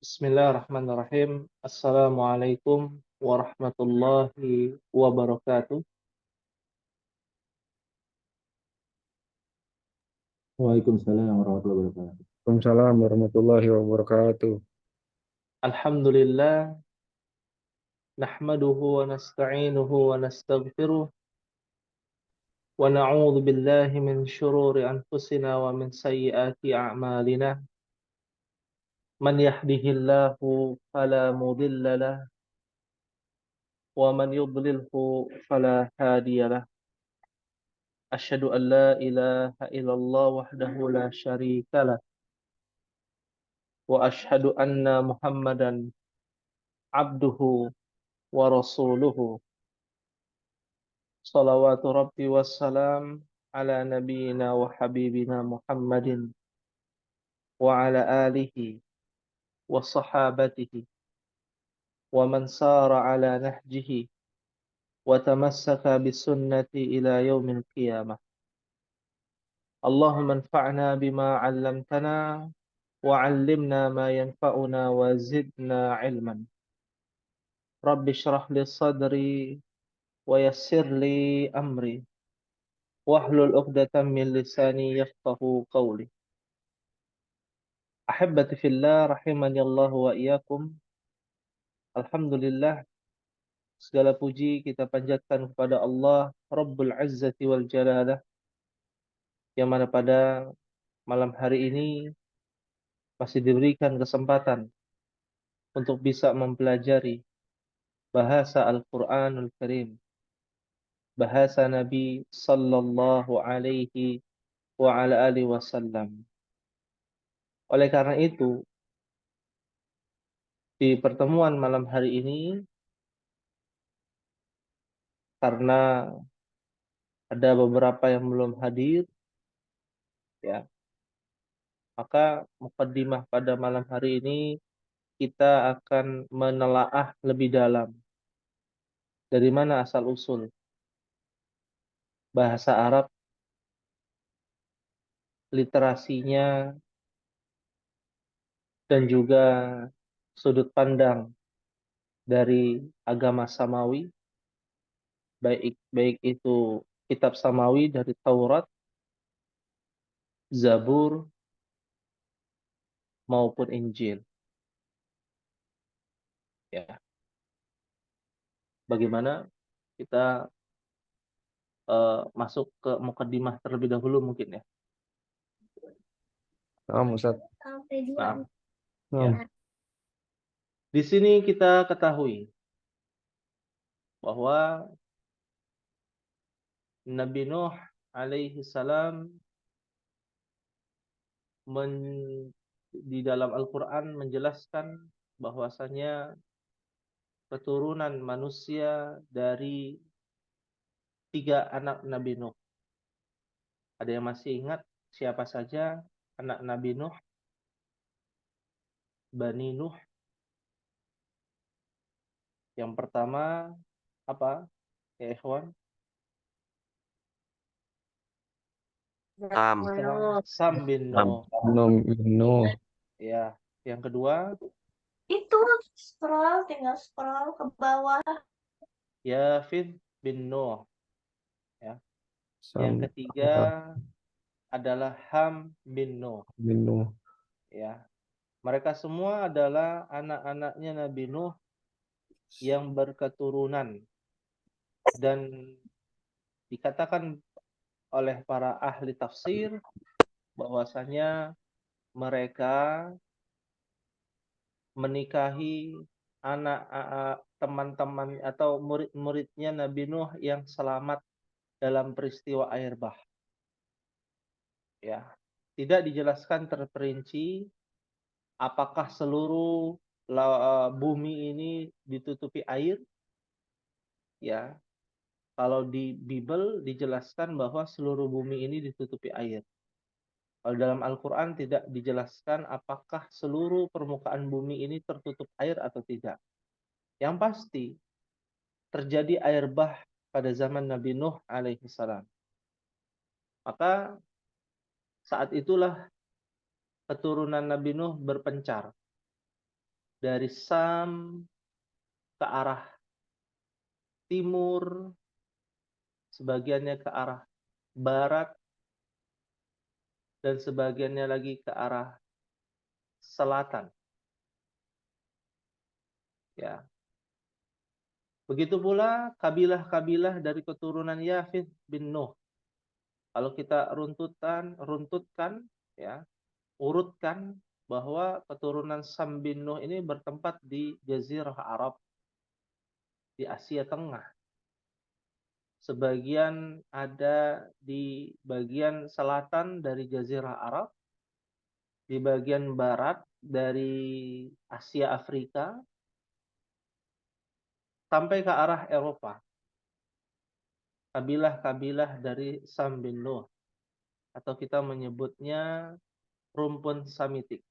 Bismillahirrahmanirrahim. Assalamualaikum warahmatullahi wabarakatuh. Waalaikumsalam warahmatullahi wabarakatuh. Waalaikumsalam warahmatullahi wabarakatuh. Alhamdulillah, nahmaduhu wa nasta'inuhu wa nastaghfiruh wa na'udzu billahi min syururi anfusina wa min sayyiati a'malina. Man yahdihillahu fala mudilla lahu wa man yudlilhu fala hadiya lahu. Asyhadu an la ilaha illallah wahdahu la syarika lah wa asyhadu anna Muhammadan abduhu wa rasuluhu. Salawatu Rabbi wassalam ala nabiyyina wa habibina Muhammadin wa ala alihi wa sahabatihi wa man sara ala nahjihi wa tamassaka bisunnati ila yaumil qiyamah. Allahumma anfa'na bima 'allamtana wa 'allimna ma yanfa'una wa zidna 'ilman. Rabbi shrah li sadri wa yassir li amri wahlul 'uqdatam min lisani yafqahu qawli. Ahibbati fillah rahimani Allah wa iyyakum. Alhamdulillah, segala puji kita panjatkan kepada Allah Rabbul Izzati wal Jalalah, yang mana pada malam hari ini masih diberikan kesempatan untuk bisa mempelajari bahasa Al-Qur'anul Karim, bahasa Nabi sallallahu alaihi wa ala alihi wasallam. Oleh karena itu, di pertemuan malam hari ini, karena ada beberapa yang belum hadir, ya, maka mukaddimah pada malam hari ini kita akan menelaah lebih dalam dari mana asal-usul bahasa Arab, literasinya, dan juga sudut pandang dari agama Samawi, baik itu kitab Samawi dari Taurat, Zabur, maupun Injil. Ya, bagaimana kita masuk ke mukaddimah terlebih dahulu mungkin ya. Ustaz. Nah, Ya. di sini kita ketahui bahwa Nabi Nuh alaihi salam di dalam Al-Quran menjelaskan bahwasanya keturunan manusia dari 3 anak Nabi Nuh. Ada yang masih ingat siapa saja anak Nabi Nuh? Bani Nuh. Yang pertama apa? Ya ikhwan? Sam. Sam bin Nuh. Nuh. Ya, yang kedua Itu tinggal scroll ke bawah. Yafid bin Nuh. Ya. Yang ketiga adalah Ham bin Nuh. Ya. Mereka semua adalah anak-anaknya Nabi Nuh yang berketurunan, dan dikatakan oleh para ahli tafsir bahwasanya mereka menikahi anak teman-teman atau murid-muridnya Nabi Nuh yang selamat dalam peristiwa air bah. Ya, tidak dijelaskan terperinci apakah seluruh bumi ini ditutupi air. Ya, kalau di Bible dijelaskan bahwa seluruh bumi ini ditutupi air. Kalau dalam Al-Quran tidak dijelaskan apakah seluruh permukaan bumi ini tertutup air atau tidak. Yang pasti terjadi air bah pada zaman Nabi Nuh alaihi salam. Maka saat itulah keturunan Nabi Nuh berpencar. dari Sam ke arah timur, sebagiannya ke arah barat, dan sebagiannya lagi ke arah selatan. Ya. Begitu pula kabilah-kabilah dari keturunan Yafith bin Nuh. Kalau kita runtutkan, ya, urutkan bahwa keturunan Sam bin Nuh ini bertempat di Jazirah Arab, di Asia Tengah. Sebagian ada di bagian selatan dari Jazirah Arab, di bagian barat dari Asia Afrika, sampai ke arah Eropa. Kabilah-kabilah dari Sam bin Nuh, atau kita menyebutnya rumpun Samitik.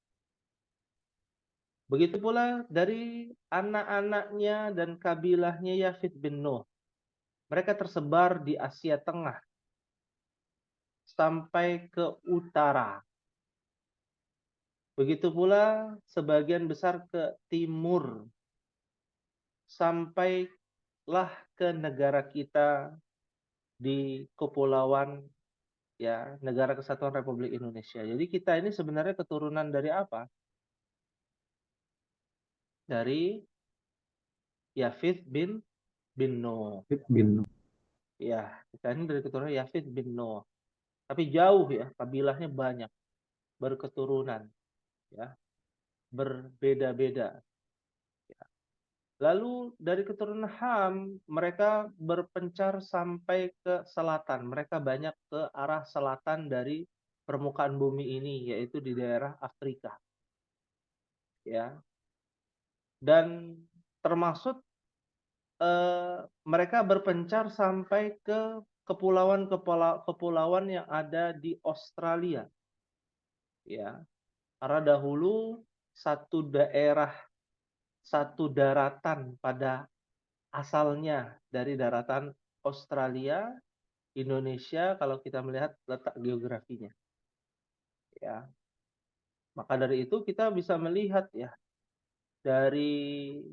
Begitu pula dari anak-anaknya dan kabilahnya Yafith bin Nuh. Mereka tersebar di Asia Tengah sampai ke utara. Begitu pula sebagian besar ke timur, sampailah ke negara kita di kepulauan, ya, Negara Kesatuan Republik Indonesia. Jadi kita ini sebenarnya keturunan dari apa? Dari Yafith bin Nuh. bin Ya, kita ini dari keturunan Yafith bin Nuh. Tapi jauh ya, kabilahnya banyak, berketurunan, ya, berbeda-beda. Lalu dari keturunan Ham, mereka berpencar sampai ke selatan. Mereka banyak ke arah selatan dari permukaan bumi ini, yaitu di daerah Afrika. Ya. Dan termasuk mereka berpencar sampai ke kepulauan yang ada di Australia. Ya. Karena dahulu satu daratan pada asalnya dari daratan Australia, Indonesia, kalau kita melihat letak geografinya. Ya. Maka dari itu kita bisa melihat ya, dari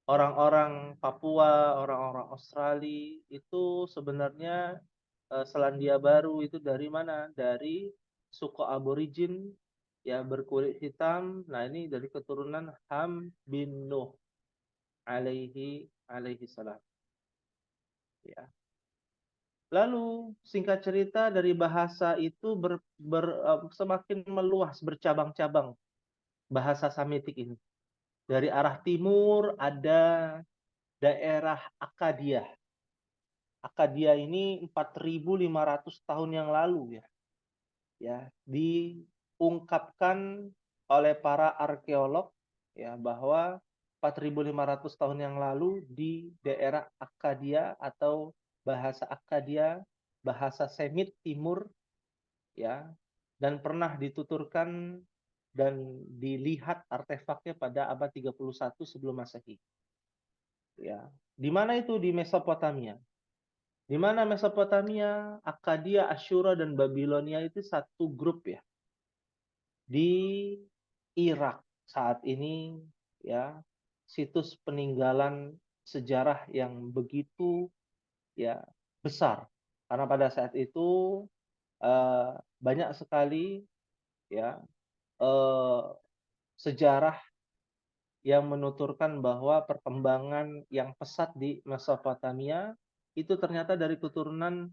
orang-orang Papua, orang-orang Australia itu sebenarnya Selandia Baru itu dari mana? Dari suku aborigin ya, berkulit hitam. Nah, ini dari keturunan Ham bin Nuh alaihi salam. Ya. Lalu singkat cerita dari bahasa itu semakin meluas, bercabang-cabang bahasa Samitik ini. Dari arah timur ada daerah Akadia. Akadia ini 4.500 tahun yang lalu ya. Ya, diungkapkan oleh para arkeolog ya bahwa 4.500 tahun yang lalu di daerah Akadia atau bahasa Akadia, bahasa Semit Timur ya, dan pernah dituturkan dan dilihat artefaknya pada abad 31 sebelum Masehi. Ya. Di mana itu? Di Mesopotamia. Di mana Mesopotamia, Akkadia, Asyura, dan Babilonia itu satu grup ya. Di Irak saat ini ya, situs peninggalan sejarah yang begitu ya besar. Karena pada saat itu banyak sekali ya sejarah yang menuturkan bahwa perkembangan yang pesat di Mesopotamia itu ternyata dari keturunan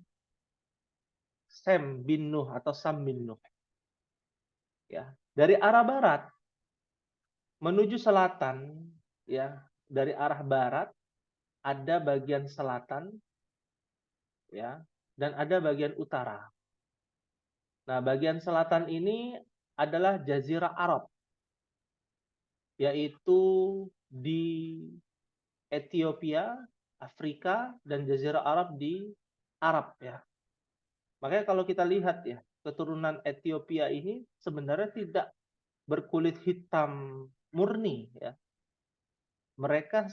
Sem bin Nuh atau Sam bin Nuh. Ya, dari arah barat menuju selatan, ya, dari arah barat ada bagian selatan, ya, dan ada bagian utara. Nah, bagian selatan ini adalah Jazirah Arab, yaitu di Ethiopia, Afrika, dan Jazirah Arab di Arab ya. Makanya kalau kita lihat ya, keturunan Ethiopia ini sebenarnya tidak berkulit hitam murni ya. Mereka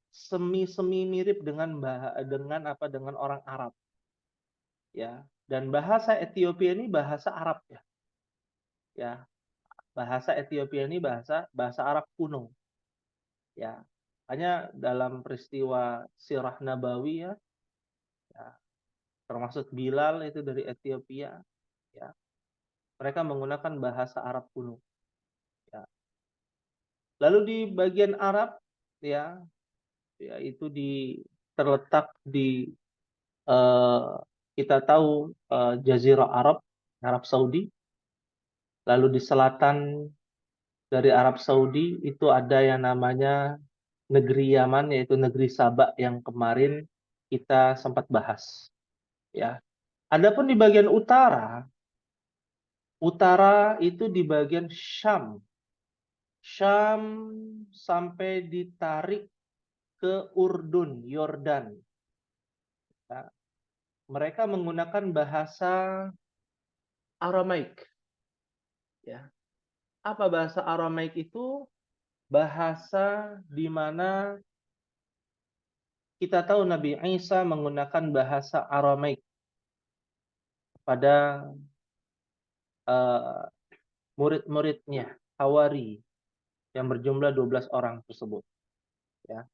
semi-semi mirip dengan orang Arab. Ya. Dan bahasa Ethiopia ini bahasa Arab ya. Ya. Bahasa Ethiopia ini bahasa Arab kuno. Ya, hanya dalam peristiwa Sirah Nabawi ya, termasuk Bilal itu dari Ethiopia, ya, mereka menggunakan bahasa Arab kuno. Ya. Lalu di bagian Arab, ya, itu terletak di kita tahu Jazirah Arab, Arab Saudi. Lalu di selatan dari Arab Saudi itu ada yang namanya negeri Yaman, yaitu negeri Sabak yang kemarin kita sempat bahas. Ya. Adapun di bagian utara itu di bagian Syam. Syam sampai ditarik ke Urdun, Yordan. Ya. Mereka menggunakan bahasa Aramaik. Ya. Apa bahasa Aramaik itu? Bahasa di mana kita tahu Nabi Isa menggunakan bahasa Aramaik pada murid-muridnya, Hawari, yang berjumlah 12 orang tersebut. Ya.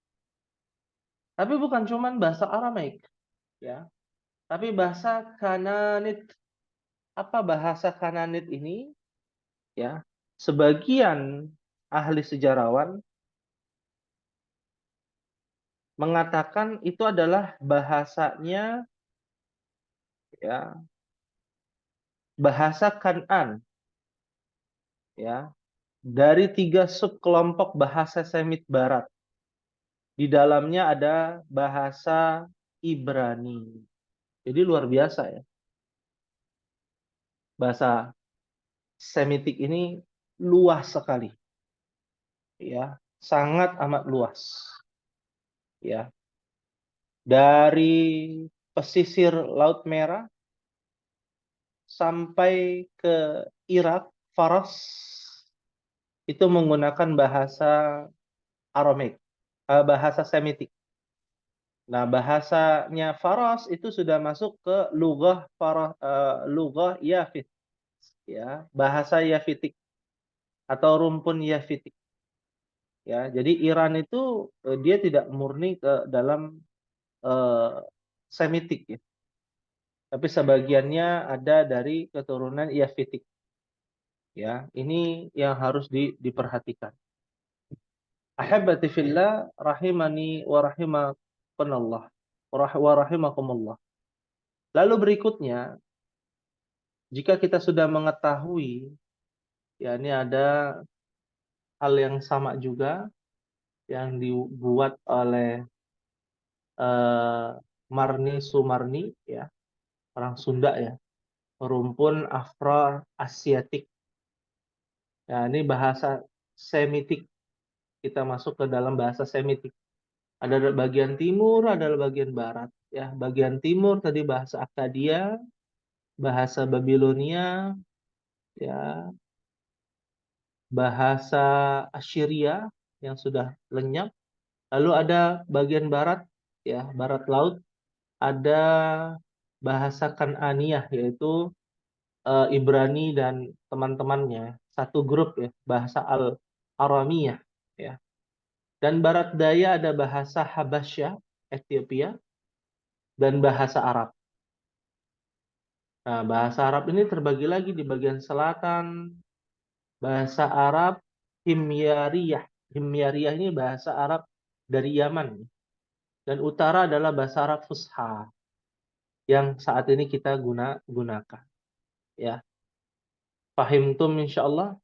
Tapi bukan cuma bahasa Aramaik, ya. Tapi bahasa Kananit. Apa bahasa Kananit ini? Ya, sebagian ahli sejarawan mengatakan itu adalah bahasanya, ya, bahasa Kan'an, ya, dari 3 subkelompok bahasa Semit Barat. Di dalamnya ada bahasa Ibrani. Jadi luar biasa ya. Bahasa Semitik ini luas sekali. Ya, sangat amat luas. Ya. Dari pesisir Laut Merah sampai ke Irak, Faras itu menggunakan bahasa Aramaik, bahasa Semitik. Nah, bahasanya Faras itu sudah masuk ke lugah Yafit, ya, bahasa Yafitik atau rumpun Yafitik. Ya, jadi Iran itu dia tidak murni ke dalam Semitik ya. Tapi sebagiannya ada dari keturunan Yafitik. Ya, ini yang harus diperhatikan. Ahabbati fillah rahimani wa rahimakumullah. Wa rahimakumullah. Lalu berikutnya, jika kita sudah mengetahui, ya ini ada hal yang sama juga yang dibuat oleh Marni Sumarni, ya, orang Sunda ya, rumpun Afro-Asiatik. Ya, ini bahasa Semitik. Kita masuk ke dalam bahasa Semitik. Ada bagian timur, ada bagian barat. Ya, bagian timur tadi bahasa Akkadia, bahasa Babilonia, ya, bahasa Assyria yang sudah lenyap. Lalu ada bagian barat, ya, barat laut, ada bahasa Kan'aniyah, yaitu Ibrani dan teman-temannya, satu grup ya, bahasa Al-Aramiyah, ya. Dan barat daya ada bahasa Habasyah, Ethiopia, dan bahasa Arab. Nah, bahasa Arab ini terbagi lagi di bagian selatan, bahasa Arab Himyariyah. Himyariyah ini bahasa Arab dari Yaman. Dan utara adalah bahasa Arab Fusha yang saat ini kita gunakan. Ya. Fahimtum insyaallah?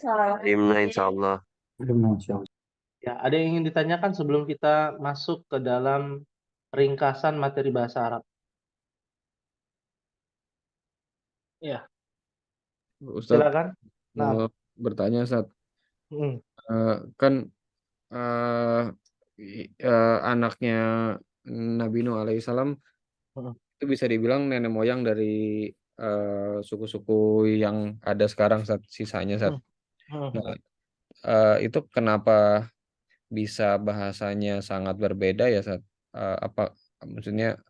Fahimna insyaallah. Ya, ada yang ingin ditanyakan sebelum kita masuk ke dalam ringkasan materi bahasa Arab? Ya, Ustadz silakan. Nah, mau bertanya, Ustadz. hmm, Kan anaknya Nabi Nuh alaihissalam hmm, itu bisa dibilang nenek moyang dari suku-suku yang ada sekarang, sisanya, Ustadz. hmm, hmm. Nah, itu kenapa bisa bahasanya sangat berbeda ya, Ustadz? Apa maksudnya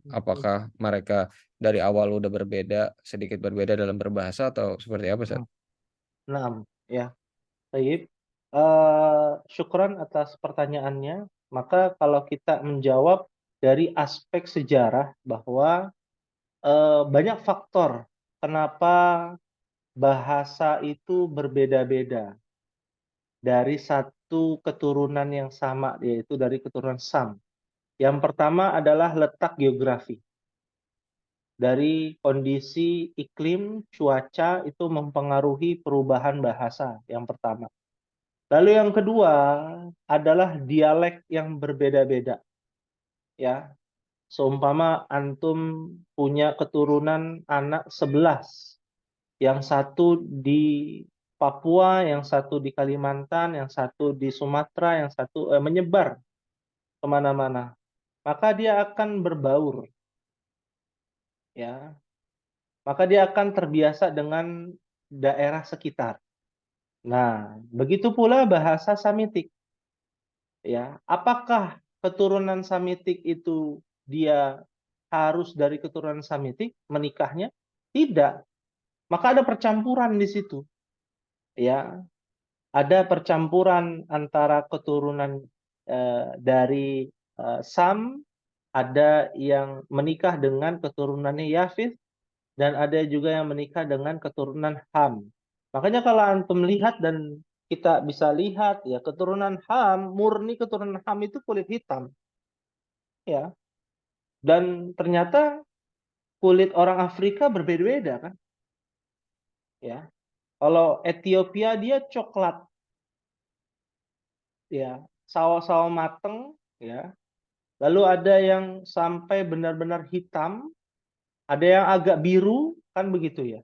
apakah mereka dari awal udah sedikit berbeda dalam berbahasa atau seperti apa, Ustadz? Nah, ya. Baik. Syukran atas pertanyaannya. Maka kalau kita menjawab dari aspek sejarah bahwa banyak faktor kenapa bahasa itu berbeda-beda dari satu keturunan yang sama, yaitu dari keturunan Sam. Yang pertama adalah letak geografi. Dari kondisi iklim, cuaca itu mempengaruhi perubahan bahasa yang pertama. Lalu yang kedua adalah dialek yang berbeda-beda. Ya, seumpama antum punya keturunan anak 11, yang satu di Papua, yang satu di Kalimantan, yang satu di Sumatera, yang satu menyebar kemana-mana. Maka dia akan berbaur, ya. Maka dia akan terbiasa dengan daerah sekitar. Nah, begitu pula bahasa Samitik. Ya, apakah keturunan Samitik itu dia harus dari keturunan Samitik menikahnya? Tidak. Maka ada percampuran di situ. Ya, ada percampuran antara keturunan dari Sam, ada yang menikah dengan keturunannya Yafith, dan ada juga yang menikah dengan keturunan Ham. Makanya kalau antum lihat dan kita bisa lihat ya, keturunan Ham, murni keturunan Ham itu kulit hitam. Ya. Dan ternyata kulit orang Afrika berbeda-beda kan? Ya. Kalau Ethiopia dia coklat. Ya, sawo-sawo mateng ya. Lalu ada yang sampai benar-benar hitam, ada yang agak biru, kan begitu ya.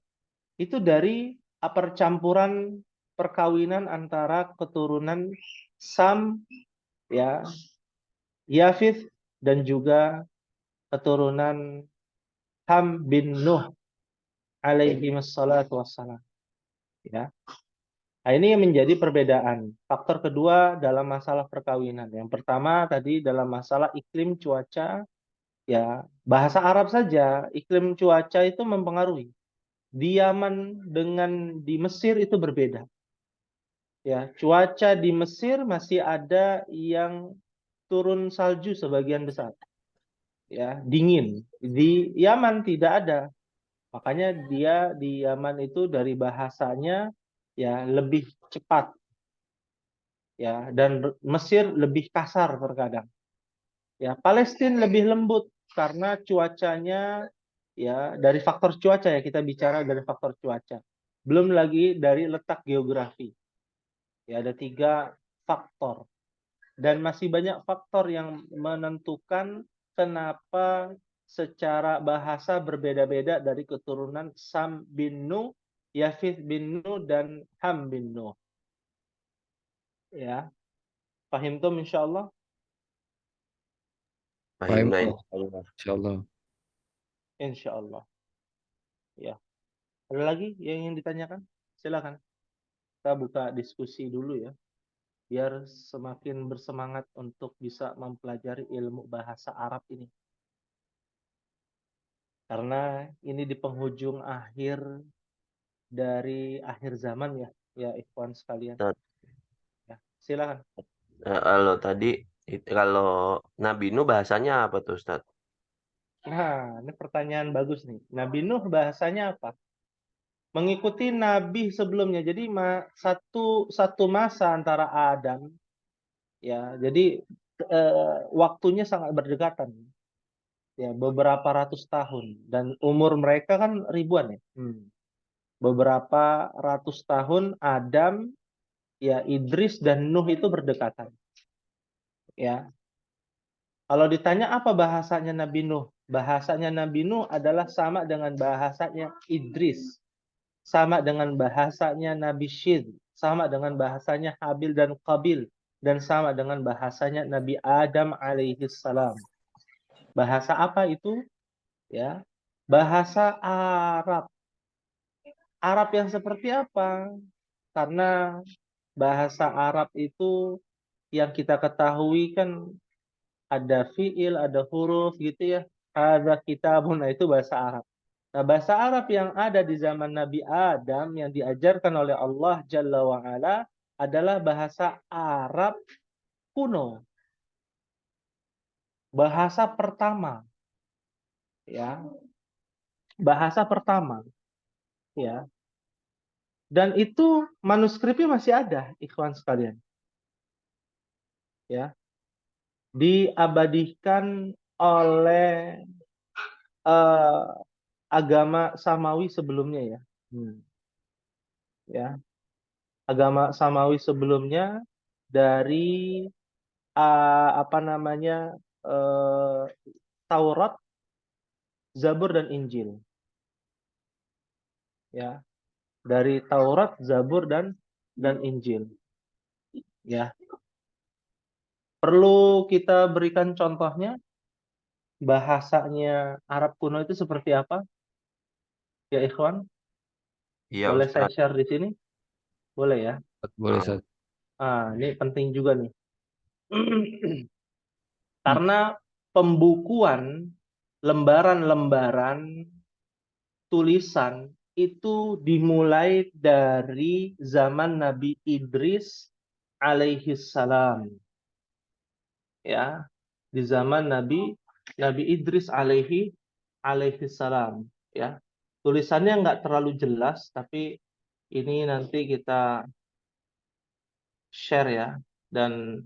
Itu dari percampuran perkawinan antara keturunan Sam, ya, Yafith, dan juga keturunan Ham bin Nuh alaihi wassalatu wassalam. Ya. Nah, ini yang menjadi perbedaan. Faktor kedua dalam masalah perkawinan. Yang pertama tadi dalam masalah iklim cuaca, ya, bahasa Arab saja, iklim cuaca itu mempengaruhi. Di Yaman dengan di Mesir itu berbeda. Ya, cuaca di Mesir masih ada yang turun salju sebagian besar. Ya, dingin. Di Yaman tidak ada. Makanya dia di Yaman itu dari bahasanya ya lebih cepat. Ya, dan Mesir lebih kasar terkadang. Ya, Palestina lebih lembut karena cuacanya ya dari faktor cuaca ya, kita bicara dari faktor cuaca. Belum lagi dari letak geografi. Ya, ada 3 faktor. Dan masih banyak faktor yang menentukan kenapa secara bahasa berbeda-beda dari keturunan Sam bin Nuh, Yafith bin Nuh, dan Ham bin Nuh. Ya, paham tuh insyaallah? Fahim, Fahimna insyaallah. Insyaallah. Ya. Ada lagi yang ingin ditanyakan? Silakan. Kita buka diskusi dulu ya, biar semakin bersemangat untuk bisa mempelajari ilmu bahasa Arab ini. Karena ini di penghujung akhir dari akhir zaman ya ikhwan sekalian. Ustaz. Ya, silakan. Kalau tadi kalau Nabi Nuh bahasanya apa tuh Ustaz? Nah, ini pertanyaan bagus nih. Nabi Nuh bahasanya apa? Mengikuti nabi sebelumnya. Jadi satu masa antara Adam ya. Jadi waktunya sangat berdekatan. Ya, beberapa ratus tahun dan umur mereka kan ribuan ya. Beberapa ratus tahun Adam, ya, Idris dan Nuh itu berdekatan. Ya. Kalau ditanya apa bahasanya Nabi Nuh? Bahasanya Nabi Nuh adalah sama dengan bahasanya Idris, sama dengan bahasanya Nabi Syed, sama dengan bahasanya Habil dan Qabil, dan sama dengan bahasanya Nabi Adam alaihi salam. Bahasa apa itu? Ya, bahasa Arab. Arab yang seperti apa? Karena bahasa Arab itu yang kita ketahui kan ada fiil, ada huruf gitu ya. Ada kitabun, nah itu bahasa Arab. Nah, bahasa Arab yang ada di zaman Nabi Adam yang diajarkan oleh Allah Jalla wa'ala adalah bahasa Arab kuno. Bahasa pertama, ya. Bahasa pertama, ya. Dan itu manuskripnya masih ada, ikhwan sekalian. Ya. Diabadikan oleh agama Samawi sebelumnya ya. Ya. Agama Samawi sebelumnya dari Taurat, Zabur dan Injil. Ya. Dari Taurat, Zabur dan Injil. Ya. Perlu kita berikan contohnya, bahasanya Arab kuno itu seperti apa? Ya, ikhwan, Iya boleh saya Ustadz. share di sini? Boleh ya? Boleh, Ustaz. Ini penting juga nih. Karena pembukuan lembaran-lembaran tulisan itu dimulai dari zaman Nabi Idris alaihi salam. Ya, di zaman Nabi Idris alaihi salam, ya. Tulisannya nggak terlalu jelas, tapi ini nanti kita share ya, dan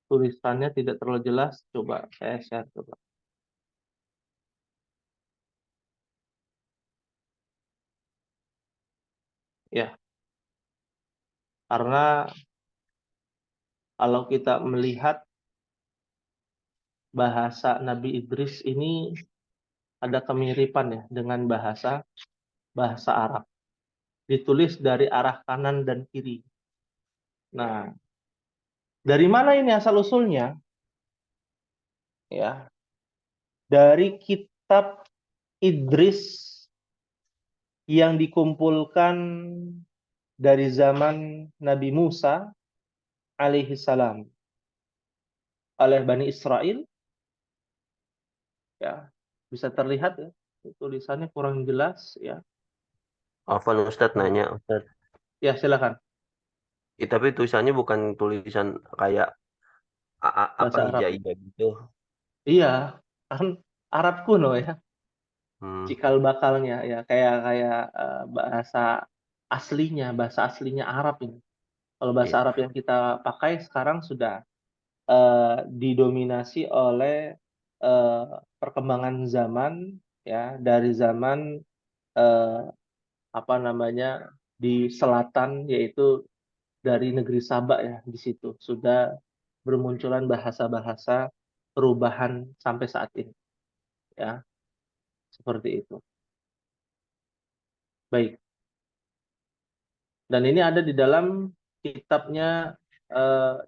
tulisannya tidak terlalu jelas. Coba saya share coba. Ya, karena kalau kita melihat bahasa Nabi Idris ini ada kemiripan ya dengan bahasa Arab. Ditulis dari arah kanan dan kiri. Nah, dari mana ini asal usulnya? Ya, dari kitab Idris yang dikumpulkan dari zaman Nabi Musa alaihi salam oleh Bani Israel. Ya, bisa terlihat ya, tulisannya kurang jelas ya. Afwan Ustadz nanya Ustadz. Ya, silakan. Tapi tulisannya bukan tulisan kayak apa Bahasa Arab. hija-hija gitu. Iya, kan Arab kuno ya. Cikal bakalnya ya, kayak bahasa aslinya Arab ini. Kalau bahasa Arab yang kita pakai sekarang sudah didominasi oleh perkembangan zaman ya, dari zaman di selatan, yaitu dari negeri Sabak ya, di situ sudah bermunculan bahasa-bahasa perubahan sampai saat ini ya, seperti itu. Baik. Dan ini ada di dalam kitabnya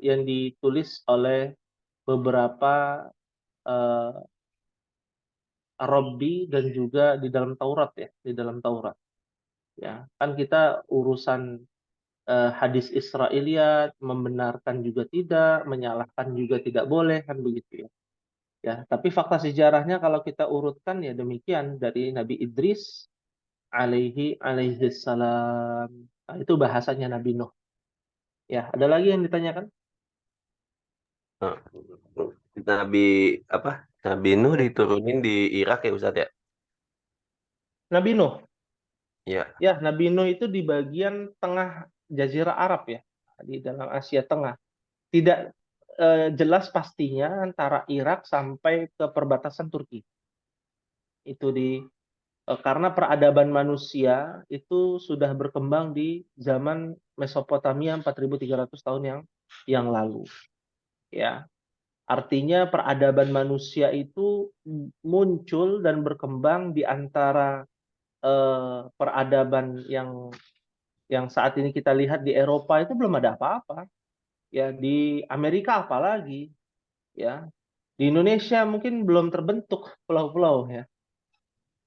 yang ditulis oleh beberapa Rabbi dan juga di dalam Taurat ya, di dalam Taurat. Ya, kan kita urusan hadis Israiliyat, membenarkan juga tidak, menyalahkan juga tidak boleh, kan begitu ya. Ya, tapi fakta sejarahnya kalau kita urutkan ya demikian, dari Nabi Idris alaihi salam. Nah, itu bahasanya Nabi Nuh. Ya, ada lagi yang ditanyakan? Nabi Nuh diturunin di Irak ya Ustadz ya? Nabi Nuh. Ya. Ya, Nabi Nuh itu di bagian tengah Jazirah Arab ya, di dalam Asia Tengah. Tidak jelas pastinya antara Irak sampai ke perbatasan Turki. Itu karena peradaban manusia itu sudah berkembang di zaman Mesopotamia 4.300 tahun yang lalu. Ya. Artinya peradaban manusia itu muncul dan berkembang di antara peradaban yang saat ini kita lihat di Eropa itu belum ada apa-apa. Ya, di Amerika apalagi, ya. Di Indonesia mungkin belum terbentuk pulau-pulau ya.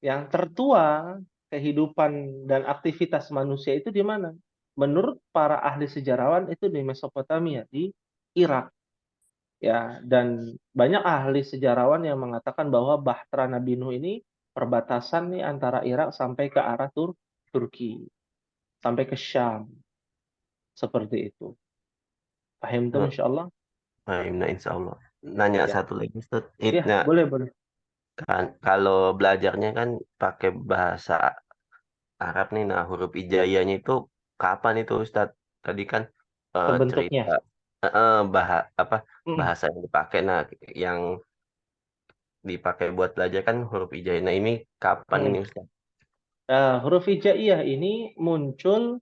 Yang tertua kehidupan dan aktivitas manusia itu di mana? Menurut para ahli sejarawan itu di Mesopotamia, di Irak. Ya, dan banyak ahli sejarawan yang mengatakan bahwa Bahtera Nabi Nuh ini perbatasan nih antara Irak sampai ke arah Turki, sampai ke Syam, seperti itu. Paham tuh, Eh, insya Allah? Nah, insya Allah. Nanya Ya, satu lagi, Ustaz. ya, Nah, boleh, boleh. kan kalau belajarnya kan pakai bahasa Arab nih. Nah, huruf hijaiyahnya itu kapan itu, Ustaz? Tadi kan Terbentuknya. cerita Mm. bahasa yang dipakai. Nah, yang dipakai buat belajar kan huruf hijaiyah. Nah, ini kapan Mm. ini, Ustaz? Huruf hijaiyah ini muncul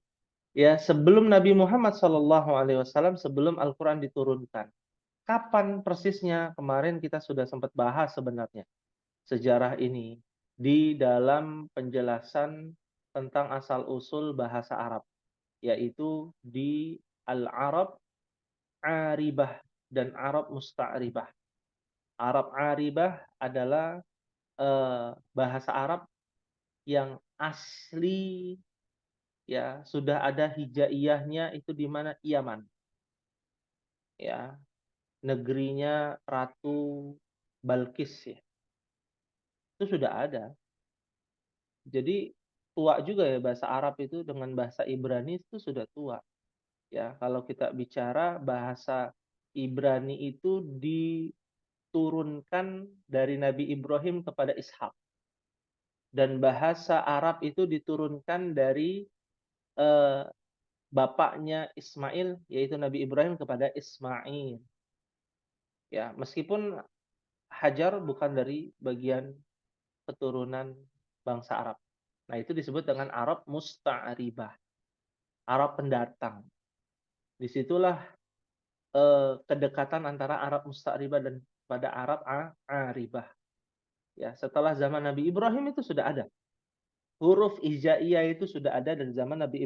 ya sebelum Nabi Muhammad SAW, sebelum Al-Quran diturunkan. Kapan persisnya? Kemarin kita sudah sempat bahas sebenarnya sejarah ini di dalam penjelasan tentang asal-usul bahasa Arab, yaitu di Al-Arab Aribah dan Arab Musta'ribah. Arab Aribah adalah bahasa Arab yang asli, ya sudah ada hijaiyahnya itu di mana? Yaman, ya, negerinya Ratu Balkis, ya, itu sudah ada. Jadi tua juga ya bahasa Arab itu dengan bahasa Ibrani itu sudah tua. Ya, kalau kita bicara bahasa Ibrani itu diturunkan dari Nabi Ibrahim kepada Ishak, dan bahasa Arab itu diturunkan dari eh, bapaknya Ismail, yaitu Nabi Ibrahim kepada Ismail. Ya, meskipun Hajar bukan dari bagian keturunan bangsa Arab. Nah, itu disebut dengan Arab Musta'ribah, Arab pendatang. Disitulah kedekatan antara Arab Musta'ribah dan pada Arab Aribah. Ya, setelah zaman Nabi Ibrahim itu sudah ada. Huruf hijaiyah itu sudah ada dari zaman Nabi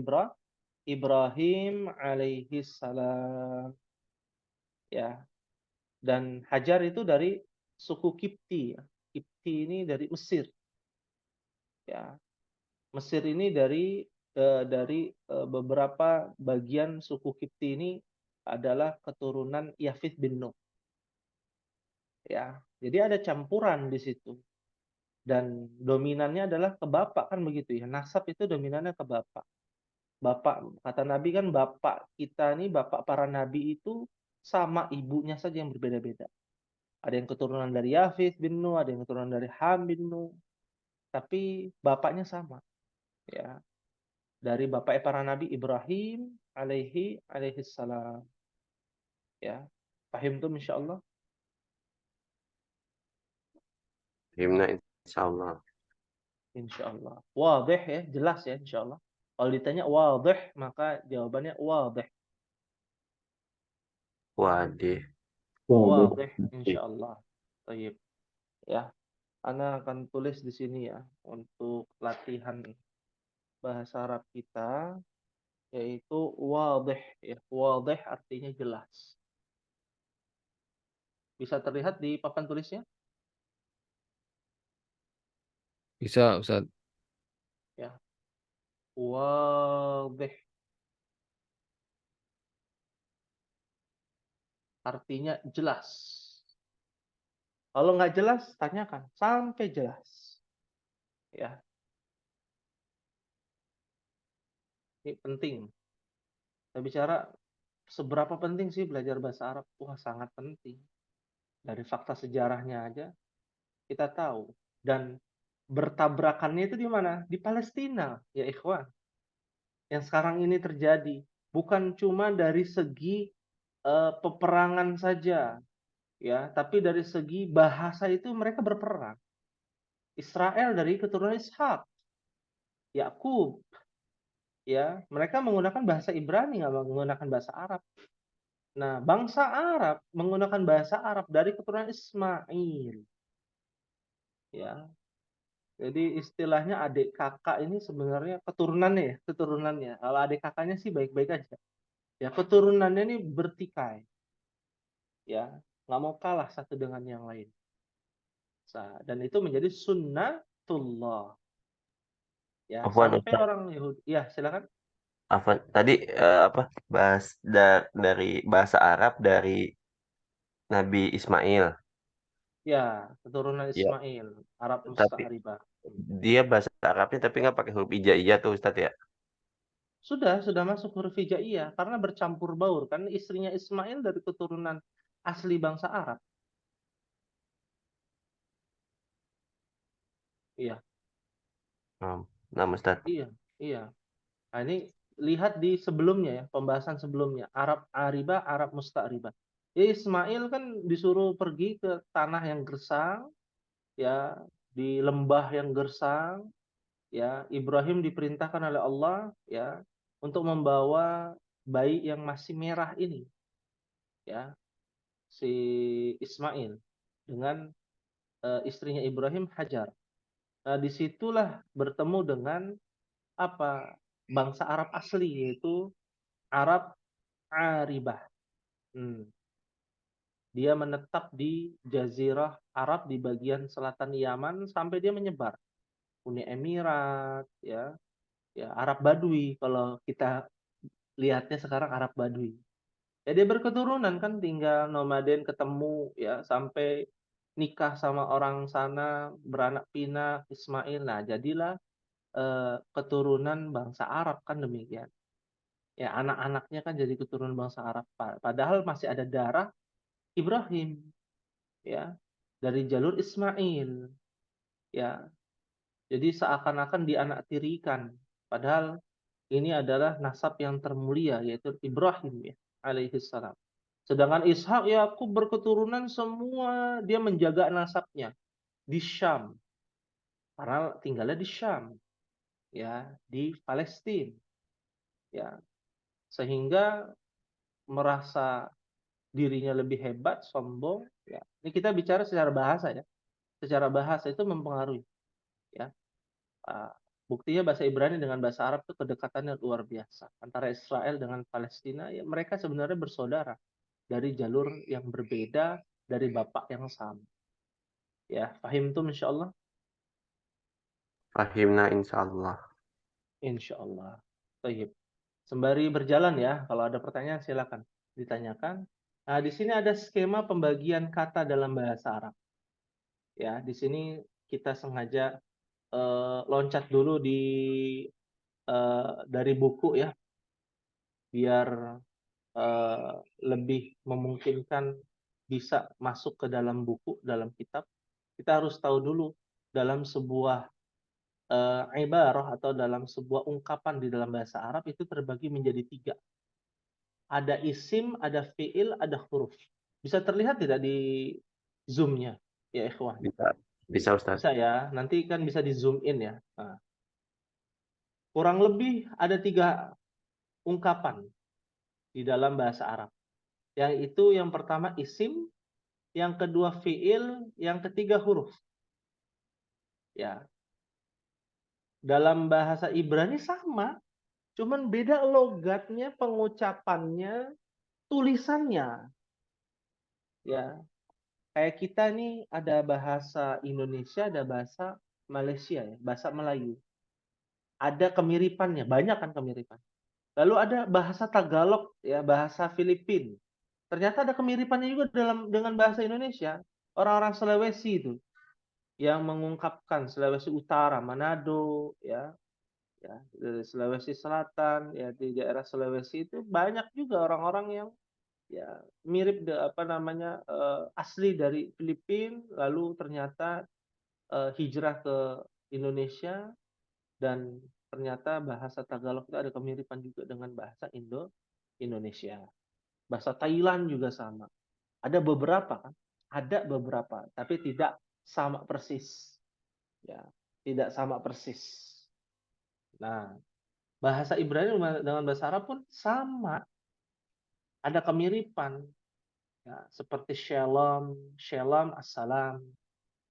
Ibrahim alaihi salam. Ya, dan Hajar itu dari suku Kipti. Ya. Kipti ini dari Mesir. Ya, Mesir ini dari beberapa bagian suku Kipti ini adalah keturunan Yafith bin Nuh. Ya, jadi ada campuran di situ. Dan dominannya adalah ke bapak, kan begitu ya. Nasab itu dominannya ke bapak. Bapak, kata Nabi kan, bapak kita nih, bapak para nabi itu sama ibunya saja yang berbeda-beda. Ada yang keturunan dari Yafith bin Nuh, ada yang keturunan dari Ham bin Nuh, tapi bapaknya sama. Ya, dari bapak para nabi Ibrahim alaihi salam. Ya, paham tuh insyaallah. Himna, insya Allah. Insyaallah. Wadih ya, jelas ya insyaallah. Kalau ditanya wadih, maka jawabannya wadih. Wadih. Waduh. Wadih insyaallah. Baik. Ya, Ana akan tulis di sini ya untuk latihan bahasa Arab kita, yaitu wadih ya. Wadih artinya jelas. Bisa terlihat di papan tulisnya? Bisa, Ustaz. Ya. Wadih artinya jelas. Kalau nggak jelas, tanyakan sampai jelas. Ya, ini penting. Kita bicara seberapa penting sih belajar bahasa Arab? Wah, sangat penting. Dari fakta sejarahnya aja kita tahu. Dan bertabrakannya itu di mana? Di Palestina, ya ikhwan. Yang sekarang ini terjadi. Bukan cuma dari segi peperangan saja, ya, tapi dari segi bahasa itu mereka berperang. Israel dari keturunan Ishak, Yakub, ya, mereka menggunakan bahasa Ibrani, nggak menggunakan bahasa Arab. Nah, bangsa Arab menggunakan bahasa Arab dari keturunan Ismail. Ya. Jadi istilahnya adik kakak ini sebenarnya keturunannya ya, keturunannya. Kalau adik kakaknya sih baik-baik aja. Ya, keturunannya ini bertikai. Ya, nggak mau kalah satu dengan yang lain. Dan itu menjadi sunnatullah. Ya, Afwan, sampai Ustaz. orang Yahudi. Ya, silakan. Afwan. Tadi dari bahasa Arab dari Nabi Ismail. Ya, keturunan Ya, Ismail, Arab tapi Musta'ribah. Dia bahasa Arabnya tapi nggak pakai huruf hijaiyah tuh Ustadz ya. Sudah masuk huruf hijaiyah karena bercampur baur kan istrinya Ismail dari keturunan asli bangsa Arab. Iya, Nah Ustadz. iya, iya. Nah, ini lihat di sebelumnya ya, pembahasan sebelumnya. Arab Ariba, Arab Musta'ribah. Ya, Ismail kan disuruh pergi ke tanah yang gersang, ya, di lembah yang gersang, ya. Ibrahim diperintahkan oleh Allah, ya, untuk membawa bayi yang masih merah ini, ya, si Ismail dengan istrinya Ibrahim Hajar. Nah, disitulah bertemu dengan apa bangsa Arab asli yaitu Arab Aribah. Dia menetap di Jazirah Arab di bagian selatan Yaman sampai dia menyebar. Uni Emirat, ya, ya Arab Badui kalau kita lihatnya sekarang Arab Badui. Ya dia berketurunan kan tinggal nomaden ketemu ya sampai nikah sama orang sana beranak pinak Ismail. Nah jadilah keturunan bangsa Arab kan demikian. Ya anak-anaknya kan jadi keturunan bangsa Arab. Padahal masih ada darah Ibrahim ya dari jalur Ismail ya. Jadi seakan-akan dianaktirikan padahal ini adalah nasab yang termulia yaitu Ibrahim ya alaihi salam. Sedangkan Ishak Yakub berketurunan semua dia menjaga nasabnya di Syam karena tinggalnya di Syam ya di Palestina ya sehingga merasa dirinya lebih hebat sombong ya. Ini kita bicara secara bahasa ya. Secara bahasa itu mempengaruhi ya. Uh, Buktinya bahasa Ibrani dengan bahasa Arab itu kedekatannya luar biasa. Antara Israel dengan Palestina, ya mereka sebenarnya bersaudara dari jalur yang berbeda, dari bapak yang sama. Ya, fahim tuh insya Allah? Fahimna insyaallah. Insya Allah. Baik. Sembari berjalan ya, kalau ada pertanyaan silakan ditanyakan. Nah, di sini ada skema pembagian kata dalam bahasa Arab. Ya, di sini kita sengaja loncat dulu dari buku ya, biar lebih memungkinkan bisa masuk ke dalam buku, dalam kitab. Kita harus tahu dulu dalam sebuah ibarah atau dalam sebuah ungkapan di dalam bahasa Arab itu terbagi menjadi 3. Ada isim, ada fiil, ada huruf. Bisa terlihat tidak di zoom-nya ya ikhwan? Bisa Ustadz. Bisa ya, nanti kan bisa di zoom in ya. Nah, kurang lebih ada 3 ungkapan di dalam bahasa Arab. Yang itu yang pertama isim, yang kedua fiil, yang ketiga huruf. Ya. Dalam bahasa Ibrani sama, cuman beda logatnya, pengucapannya, tulisannya. Ya. Kayak kita nih ada bahasa Indonesia, ada bahasa Malaysia ya, bahasa Melayu. Ada kemiripannya, banyak kan kemiripan. Lalu ada bahasa Tagalog ya, bahasa Filipin. Ternyata ada kemiripannya juga dengan bahasa Indonesia. Orang-orang Sulawesi itu yang mengungkapkan Sulawesi Utara, Manado, ya, dari Sulawesi Selatan, ya di daerah Sulawesi itu banyak juga orang-orang yang ya mirip asli dari Filipina, lalu ternyata hijrah ke Indonesia dan ternyata bahasa Tagalog itu ada kemiripan juga dengan bahasa Indonesia. Bahasa Thailand juga sama. Ada beberapa kan? Ada beberapa, tapi tidak sama persis. Ya, tidak sama persis. Nah, bahasa Ibrani dengan bahasa Arab pun sama. Ada kemiripan. Ya, seperti shalom, shalom, assalam,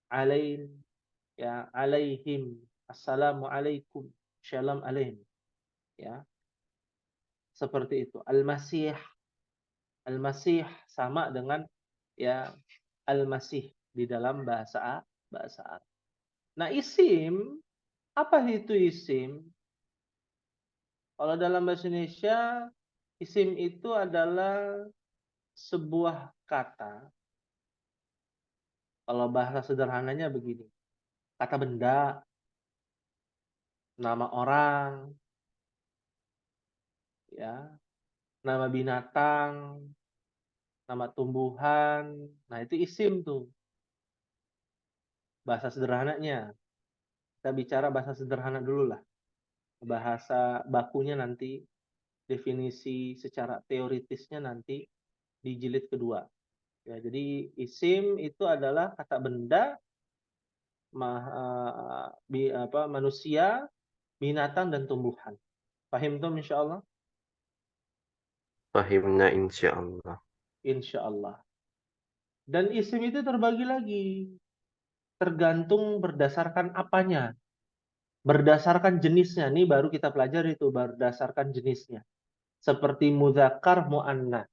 alain, ya, alaihim, assalamu alaikum, shalom alaihim. Ya, seperti itu. Al-Masih, Al-Masih sama dengan ya Al-Masih di dalam bahasa Arab. Nah, isim, apa itu isim? Kalau dalam bahasa Indonesia, isim itu adalah sebuah kata. Kalau bahasa sederhananya begini, kata benda, nama orang, ya, nama binatang, nama tumbuhan. Nah, itu isim tuh. Bahasa sederhananya. Kita bicara bahasa sederhana dulu lah. Bahasa bakunya nanti, definisi secara teoritisnya nanti di jilid kedua. Ya, jadi isim itu adalah kata benda, manusia, binatang, dan tumbuhan. Paham tuh insyaallah? Fahimna insyaallah. Insyaallah. Dan isim itu terbagi lagi. Tergantung berdasarkan apanya. Berdasarkan jenisnya. Nih baru kita pelajari itu berdasarkan jenisnya. Seperti mudzakkar, muannats.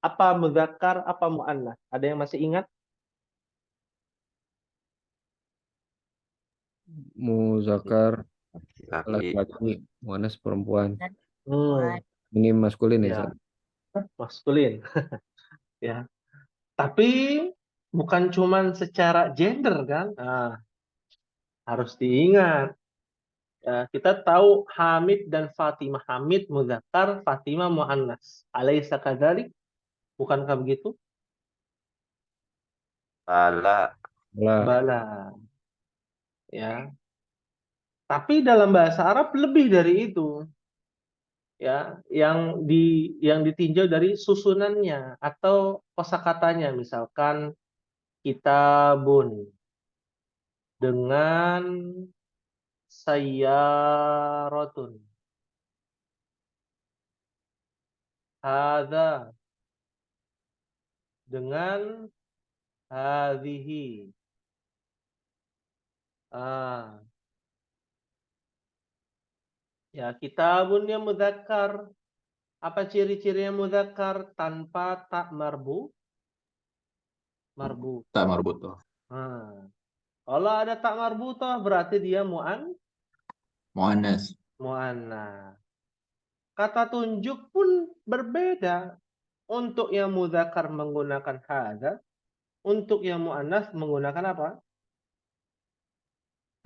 Apa mudzakkar, apa muannats? Ada yang masih ingat? Muzakkar Laki. laki-laki, muannas perempuan. Hmm, Ini maskulin ya, ya, Ustaz? maskulin. Ya. Tapi bukan cuman secara gender kan? Nah, harus diingat. Ya, kita tahu Hamid dan Fatimah. Hamid mudzakkar, Fatimah muannats. Alaysa kadzalik? Bukankah begitu? Bala. Lah, Bala. Ya. Tapi dalam bahasa Arab lebih dari itu. Ya, yang ditinjau dari susunannya atau kosakatanya, misalkan kitabun dengan sayyarotun, hadza dengan hadhihi. Ah, ya, kitabun yang mudzakkar. Apa ciri-cirinya mudzakkar? Tanpa tak marbu? Marbu. Tak marbutoh. Nah, kalau ada tak marbutoh berarti dia Muannas. muannats. Kata tunjuk pun berbeda. Untuk yang mudzakkar menggunakan hadza, untuk yang muannats menggunakan apa?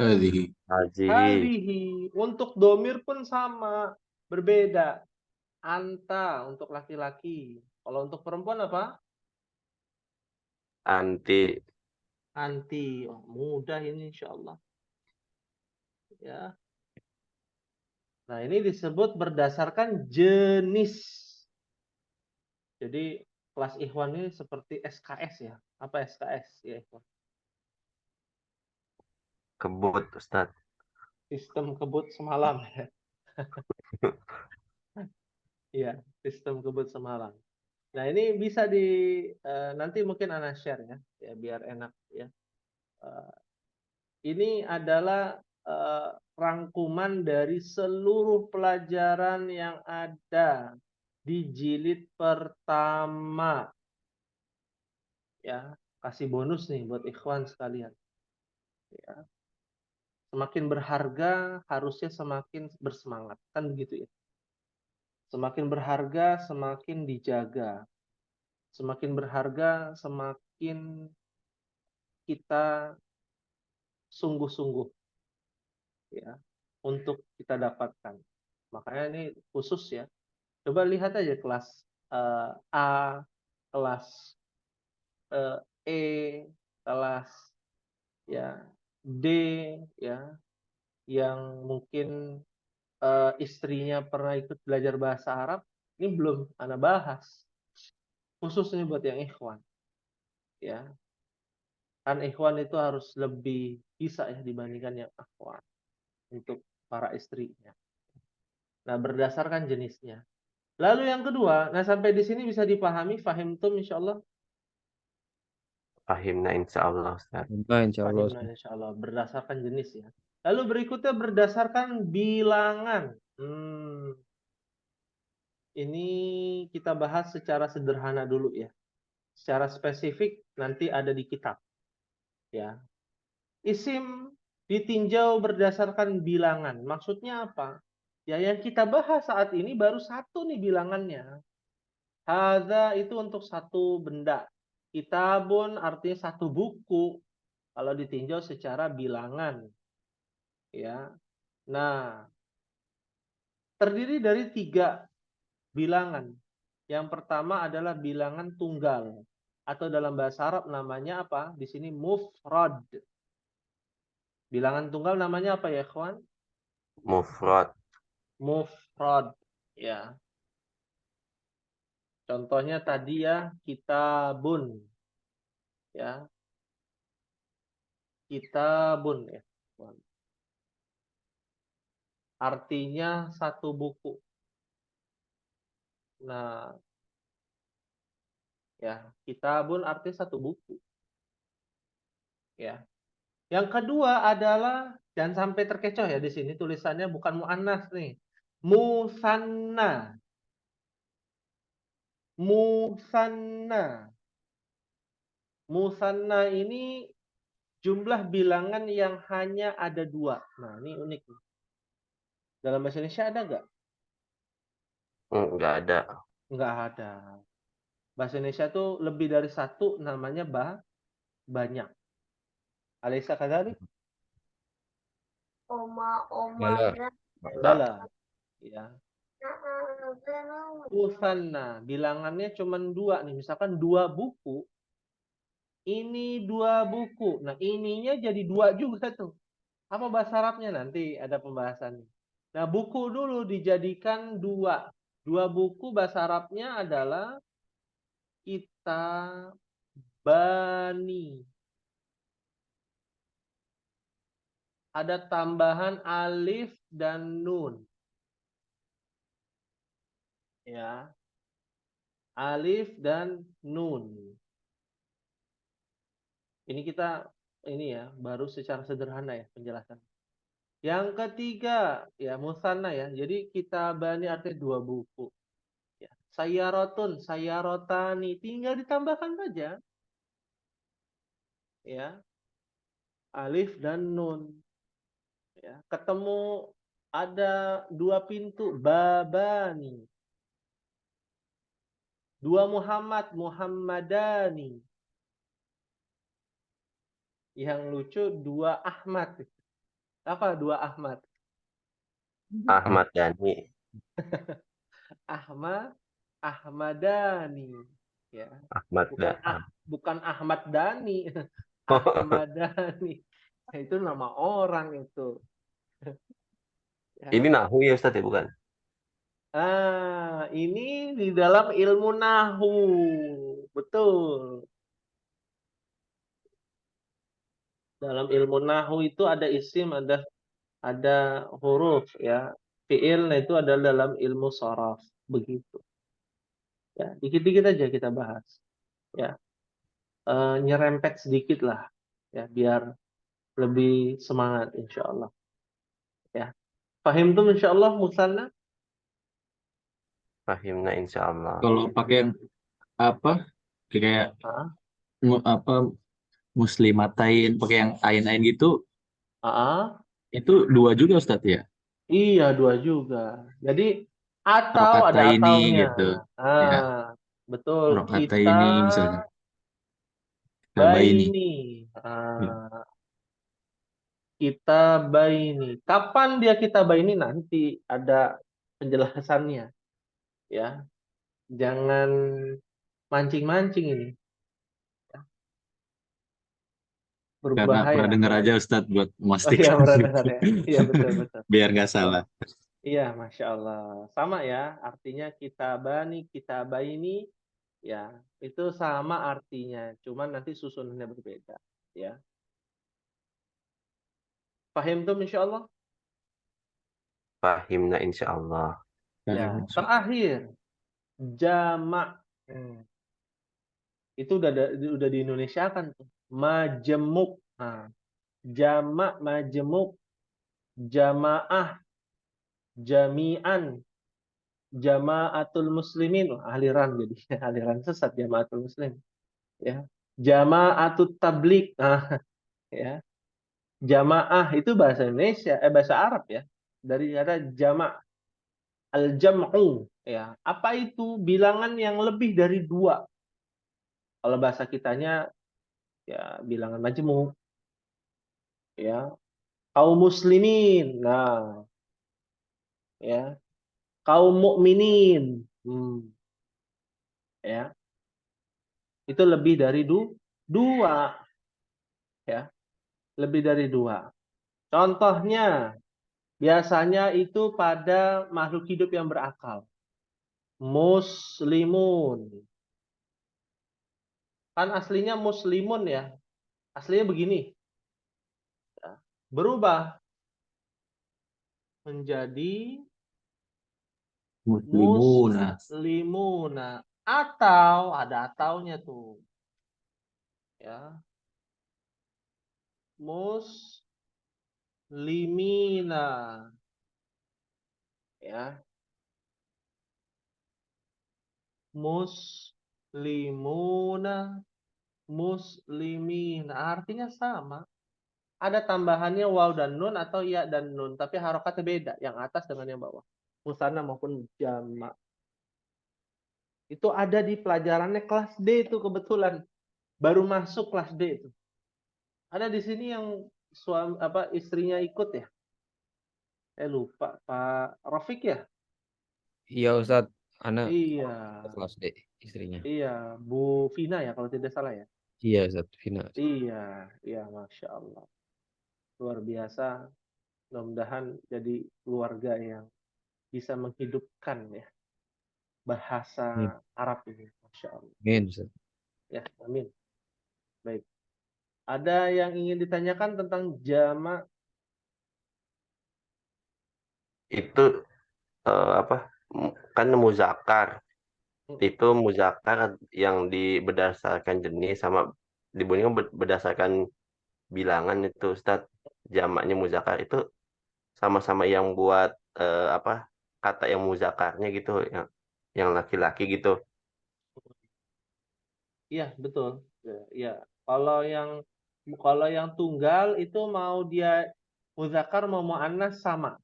Hadhihi. Hazihi. Hadhihi. Untuk domir pun sama, berbeda. Anta untuk laki-laki. Kalau untuk perempuan apa? Anti. Anti. Oh, mudah ini insyaallah. Ya. Nah, ini disebut berdasarkan jenis. Jadi kelas ikhwan ini seperti SKS ya. Apa SKS ya, ikhwan? Kebut, Ustaz. Sistem kebut semalam ya. Iya, sistem kebut semalam. Nah, ini bisa nanti mungkin Ana share ya biar enak ya. Eh, ini adalah rangkuman dari seluruh pelajaran yang ada di jilid pertama. Ya, kasih bonus nih buat ikhwan sekalian. Ya. Semakin berharga harusnya semakin bersemangat, kan begitu ya. Semakin berharga semakin dijaga. Semakin berharga semakin kita sungguh-sungguh ya untuk kita dapatkan. Makanya ini khusus ya. Coba lihat aja kelas A, kelas E, kelas ya D ya yang mungkin istrinya pernah ikut belajar bahasa Arab, ini belum Ana bahas. Khusus ini buat yang ikhwan. Ya. Kan ikhwan itu harus lebih bisa ya dibandingkan yang akhwat untuk para istrinya. Nah, berdasarkan jenisnya. Lalu yang kedua, nah sampai di sini bisa dipahami, fahimtum insyaallah. Fahimna insyaallah, Ustaz. nah, insyaallah. Fahimna insyaallah berdasarkan jenis ya. Lalu berikutnya berdasarkan bilangan. Ini kita bahas secara sederhana dulu ya. Secara spesifik nanti ada di kitab. Ya. Isim ditinjau berdasarkan bilangan. Maksudnya apa? Ya yang kita bahas saat ini baru satu nih bilangannya. Hadza itu untuk satu benda. Kitabun artinya satu buku. Kalau ditinjau secara bilangan. Ya. Nah, terdiri dari 3 bilangan. Yang pertama adalah bilangan tunggal atau dalam bahasa Arab namanya apa? Di sini mufrad. Bilangan tunggal namanya apa ya, ikhwan? Mufrad. Mufrad. Ya. Contohnya tadi ya, kitabun. Ya, kitabun ya. Artinya satu buku. Nah, ya, kitabun artinya satu buku. Ya. Yang kedua adalah jangan sampai terkecoh ya di sini tulisannya bukan muannas nih. Musanna. Musanna. Musanna ini jumlah bilangan yang hanya ada 2. Nah, ini unik. Dalam bahasa Indonesia ada nggak? Nggak ada. Nggak ada. Bahasa Indonesia tuh lebih dari 1 namanya banyak. Alaysa kadzalik? Oma, Benar. Bala. Ya. Musanna, bilangannya cuma 2 nih. Misalkan 2 buku. Ini 2 buku. Nah, ininya jadi 2 juga tuh. Apa bahasa Arabnya nanti ada pembahasannya. Nah, buku dulu dijadikan 2. 2 buku bahasa Arabnya adalah kitabani. Ada tambahan alif dan nun. Ya. Alif dan nun. Ini kita ya baru secara sederhana ya penjelasan. Yang ketiga ya musanna ya. Jadi kitabani artinya 2 buku. Ya. Sayyarotun, sayyarotani tinggal ditambahkan saja. Ya. Alif dan nun. Ya. Ketemu ada 2 pintu babani. 2 Muhammad, Muhammadani. Yang lucu 2 Ahmad. Apa 2 Ahmad? Ahmad Dhani. Ahmad, Ahmadani. Ya. Ahmad Dhani. Bukan Ahmad Dhani. Ahmadani. Itu nama orang itu. Ya. Ini nahu ya Ustaz ya, bukan? Ini di dalam ilmu nahu. Betul. Dalam ilmu nahu itu ada isim, ada huruf ya. Fi'il itu adalah dalam ilmu sharaf. Begitu. Ya, dikit-dikit aja kita bahas. Ya. Nyerempet sedikit lah ya biar lebih semangat insyaallah. Ya. Paham tuh insyaallah musanna? Fahimna insyaallah. Kalau pakai yang apa kayak Ah, apa muslimatain pakai yang ain-ain gitu ah. itu 2 juga Ustadz ya. Iya, 2 juga. Jadi atau Rokata ada ini ataunya. gitu ya, Betul. rokata ini misalnya ini. Baini. Kita baini. Kapan dia kita baini nanti ada penjelasannya. Ya. Jangan mancing-mancing ini. Karena pernah Berbahaya. dengar aja Ustadz buat Oh iya, memastikan pernah gitu. dengar ya. Iya, betul-betul. Biar nggak salah. Iya, Masya Allah. Sama ya, artinya kita bani, kita baini, ya, itu sama artinya. Cuman nanti susunannya berbeda. Ya. Paham tuh, Insya Allah? Fahimna insyaallah. Ya, terakhir, jamak. Itu udah di Indonesia kan tuh. Majemuk. Nah, jamak, majemuk, jamaah, jami'an, jamaatul muslimin. Aliran jadi aliran sesat jamaatul muslim. Ya. Jamaatul tablik. Ya. Jamaah itu bahasa Indonesia, bahasa Arab ya. Dari kata jama' al-jam'u ya. Apa itu? Bilangan yang lebih dari 2. Kalau bahasa kitanya ya bilangan majmuk. Ya. kaum muslimin. Nah, ya. Kaum mukminin. Ya. Itu lebih dari dua, ya. Lebih dari dua. Contohnya, biasanya itu pada makhluk hidup yang berakal. Muslimun. Kan aslinya muslimun ya. Aslinya begini. Ya. Berubah menjadi Muslimuna. muslimuna. Atau ada ataunya tuh. Ya. Muslimina. Ya. Muslimuna, muslimin. Artinya sama. Ada tambahannya waw dan nun atau ya dan nun, tapi harokatnya beda, yang atas dengan yang bawah. Musanna maupun jamak. Itu ada di pelajarannya kelas D itu kebetulan. Baru masuk kelas D itu. Ada di sini yang suami istrinya ikut ya. Lupa Pak Rafiq ya? Iya Ustadz, anak Iya. kelas D istrinya. Iya, Bu Vina ya kalau tidak salah ya. Iya Ustadz, Vina. Iya, iya, Masya Allah. Luar biasa. Mudah-mudahan jadi keluarga yang bisa menghidupkan ya bahasa Arab ini. Masya Allah. Amin Ustadz. Ya, amin. Baik. Ada yang ingin ditanyakan tentang jamak? Itu kan muzakkar. Itu muzakkar yang berdasarkan jenis sama dibandingkan berdasarkan bilangan itu Ustadz. Jamaknya muzakkar itu sama-sama yang buat kata yang muzakkarnya gitu, yang laki-laki gitu. Iya, betul. Ya. Kalau yang tunggal itu mau dia muzakkar mau muannas sama.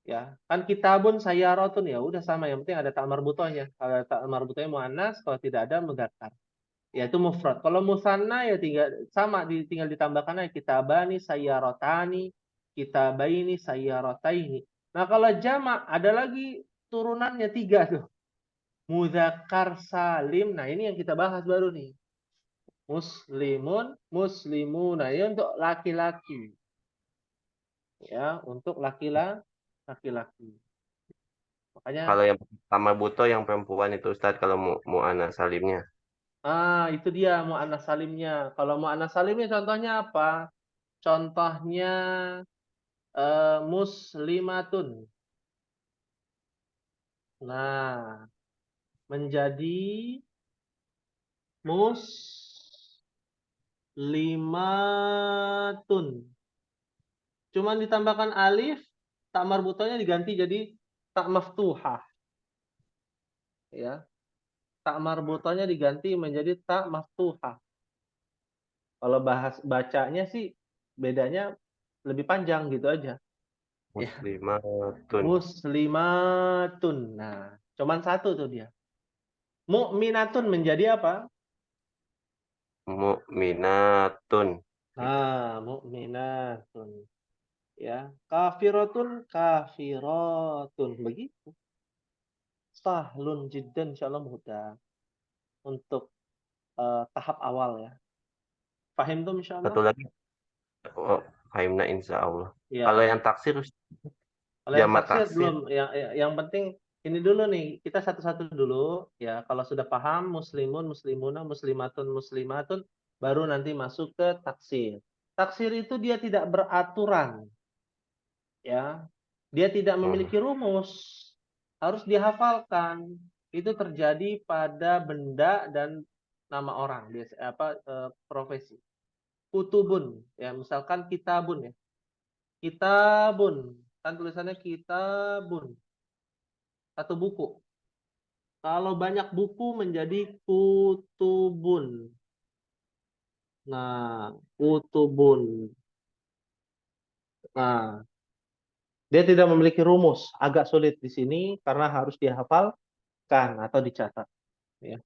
Ya, kan kitabun sayyarotun ya udah sama, yang penting ada tak marbutohnya. Kalau tak marbutohnya muannas, kalau tidak ada mudzakkar. Ya itu mufrad. Kalau musanna ya tinggal sama, tinggal ditambahkan aja kitabani sayyarotani, kitabaini sayyarotaini. Nah, kalau jamak ada lagi turunannya 3 tuh. Mudzakkar salim. Nah, ini yang kita bahas baru nih. Muslimun, muslimuna. Ini untuk laki-laki. Ya, untuk laki-laki. Makanya Kalau yang pertama buto yang perempuan itu Ustadz, kalau mau anak salimnya. itu dia mu'annas salimnya. Kalau mu'annas salimnya contohnya apa? Contohnya muslimatun. Nah, menjadi muslimatun. Cuman ditambahkan alif, tak marbutohnya diganti jadi tak maftuhah. Ya. Tak marbutohnya diganti menjadi tak maftuhah. Kalau bacanya sih bedanya lebih panjang gitu aja. Muslimatun. Muslimatun. Nah, cuman satu tuh dia. Mu'minatun menjadi apa? Mu'minatun. Mu'minatun. Ya, kafiratun, kafiratun. Begitu. Sahlun jiddan, insyaallah mudah untuk tahap awal ya. Fahim tuh insyaallah? Satu lagi, fahimna insya Allah. Ya. Kalau yang taksir, Kalau yang jamak taksir taksir, belum, yang penting ini dulu nih, kita satu-satu dulu ya. Kalau sudah paham muslimun, muslimuna, muslimatun, muslimatun, baru nanti masuk ke taksir. Taksir itu dia tidak beraturan, ya. Dia tidak memiliki rumus, harus dihafalkan. Itu terjadi pada benda dan nama orang, biasa profesi. Kutubun, ya misalkan kitabun ya. Kitabun, kan tulisannya kitabun. Satu buku. Kalau banyak buku menjadi kutubun. Nah, kutubun. Nah, dia tidak memiliki rumus. Agak sulit di sini karena harus dihafalkan atau dicatat. Ya.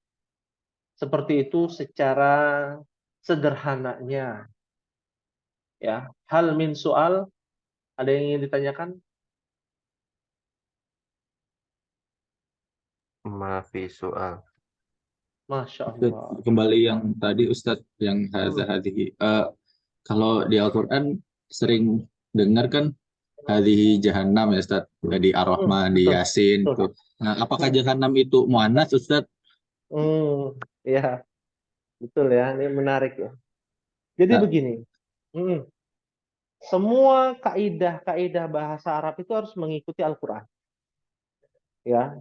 Seperti itu secara sederhananya. Ya, hal min soal, ada yang ingin ditanyakan? Maafi soal. Masya Ustaz, Allah. kembali yang tadi Ustadz yang hadhihi. Kalau di Al-Quran sering dengar kan hadhihi jahannam ya Ustadz, di Ar-Rahman, di Betul, Yasin betul. tuh. Nah, apakah jahannam itu muannas Ustadz? Ya, betul ya. Ini menarik ya. Jadi Nah, begini, semua kaidah-kaidah bahasa Arab itu harus mengikuti Al-Quran. Ya,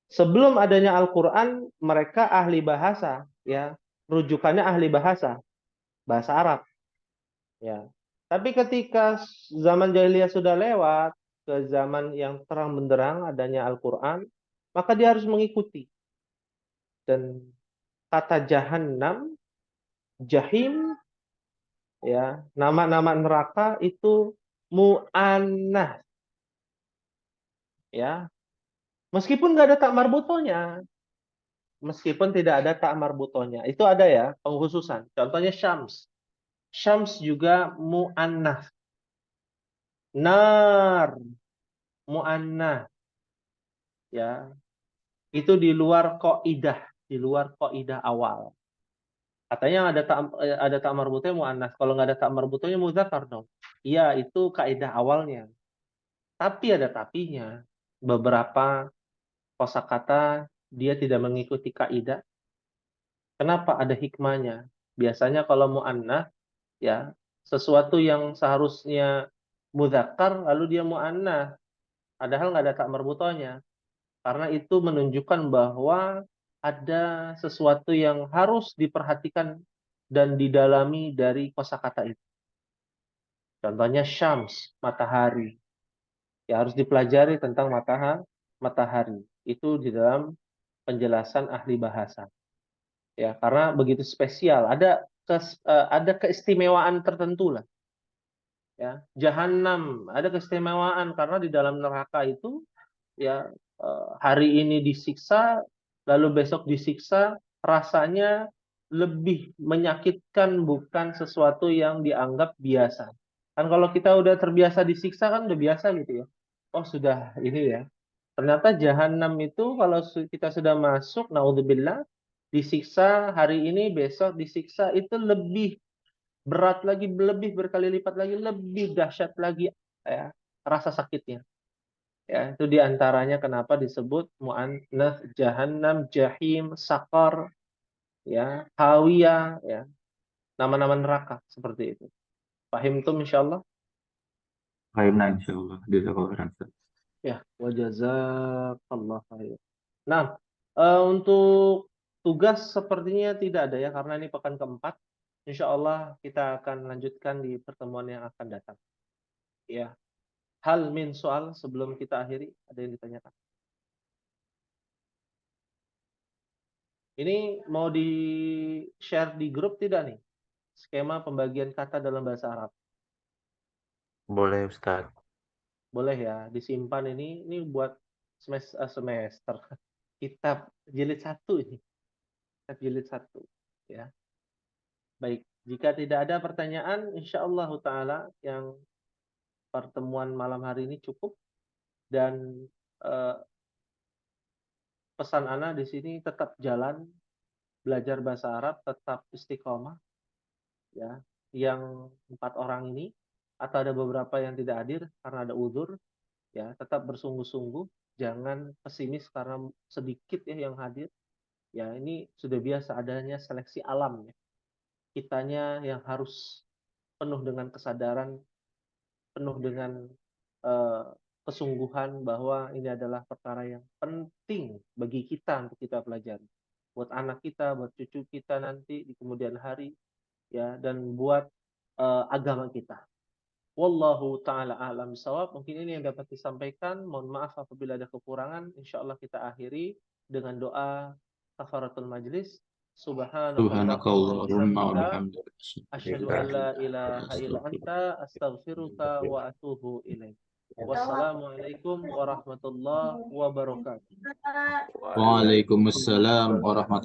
sebelum adanya Al-Quran, mereka ahli bahasa, ya, rujukannya ahli bahasa Arab, ya. Tapi ketika zaman jahiliyah sudah lewat ke zaman yang terang benderang adanya Al-Quran, maka dia harus mengikuti. Dan kata jahannam, jahim, ya, nama-nama neraka itu mu'annas, ya. Meskipun nggak ada tak marbutonya, meskipun tidak ada tak marbutonya, itu ada ya pengkhususan. Contohnya syams. Syams juga mu'annas. Nar, mu'annas. Ya, itu di luar kaidah awal. Katanya ada tak marbutnya mu'annas. Kalau nggak ada tak marbutnya muzakkar dong. Iya, itu kaidah awalnya. Tapi ada tapinya. Beberapa kosakata dia tidak mengikuti kaidah. Kenapa? Ada hikmahnya. Biasanya kalau mu'annas, ya, sesuatu yang seharusnya mudzakkar lalu dia mu'annas. Padahal nggak ada tak marbutonya. Karena itu menunjukkan bahwa ada sesuatu yang harus diperhatikan dan didalami dari kosakata itu. Contohnya syams, matahari. Ya, harus dipelajari tentang matahari. Itu di dalam penjelasan ahli bahasa. Ya, karena begitu spesial, ada keistimewaan tertentu lah. Ya, jahanam ada keistimewaan karena di dalam neraka itu, ya, hari ini disiksa, lalu besok disiksa, rasanya lebih menyakitkan, bukan sesuatu yang dianggap biasa. Kan kalau kita udah terbiasa disiksa kan udah biasa gitu ya. Oh sudah ini ya. Ternyata jahanam itu kalau kita sudah masuk, naudzubillah, disiksa hari ini, besok disiksa, itu lebih berat lagi, lebih berkali lipat lagi, lebih dahsyat lagi, ya, rasa sakitnya. Ya, itu diantaranya kenapa disebut mu'annas, jahannam, jahim, sakar, ya, hawiyah, ya, nama-nama neraka seperti itu. Paham tuh insyaallah? Baiklah, insyaallah. Jazakallahu khairan, Ustaz. Ya, wa jazakallah khair. Nah, untuk tugas sepertinya tidak ada ya, karena ini pekan keempat. Insya Allah kita akan lanjutkan di pertemuan yang akan datang. Ya, hal min soal sebelum kita akhiri, ada yang ditanyakan? Ini mau di-share di grup tidak nih? Skema pembagian kata dalam bahasa Arab. Boleh Ustaz. Boleh ya, disimpan ini buat semester. Kitab jilid 1 ini. Kitab jilid 1 ya. Baik, jika tidak ada pertanyaan, insyaallah taala yang pertemuan malam hari ini cukup, dan pesan ana di sini tetap jalan belajar bahasa Arab, tetap istiqomah ya. Yang 4 orang ini, atau ada beberapa yang tidak hadir karena ada uzur, ya, tetap bersungguh-sungguh, jangan pesimis karena sedikit ya yang hadir. Ya, ini sudah biasa adanya seleksi alam ya. Kitanya yang harus penuh dengan kesadaran, penuh dengan kesungguhan bahwa ini adalah perkara yang penting bagi kita untuk kita pelajari. Buat anak kita, buat cucu kita nanti di kemudian hari, ya, dan buat agama kita. Wallahu ta'ala a'lam bishawab. Mungkin ini yang dapat disampaikan. Mohon maaf apabila ada kekurangan. Insyaallah kita akhiri dengan doa kafaratul majlis. Subhanakallahumma wa bihamdika. Asyhadu an la ilaha illa anta astaghfiruka wa atubu ilaik. Wassalamualaikum warahmatullahi wabarakatuh. Waalaikumsalam warahmatullahi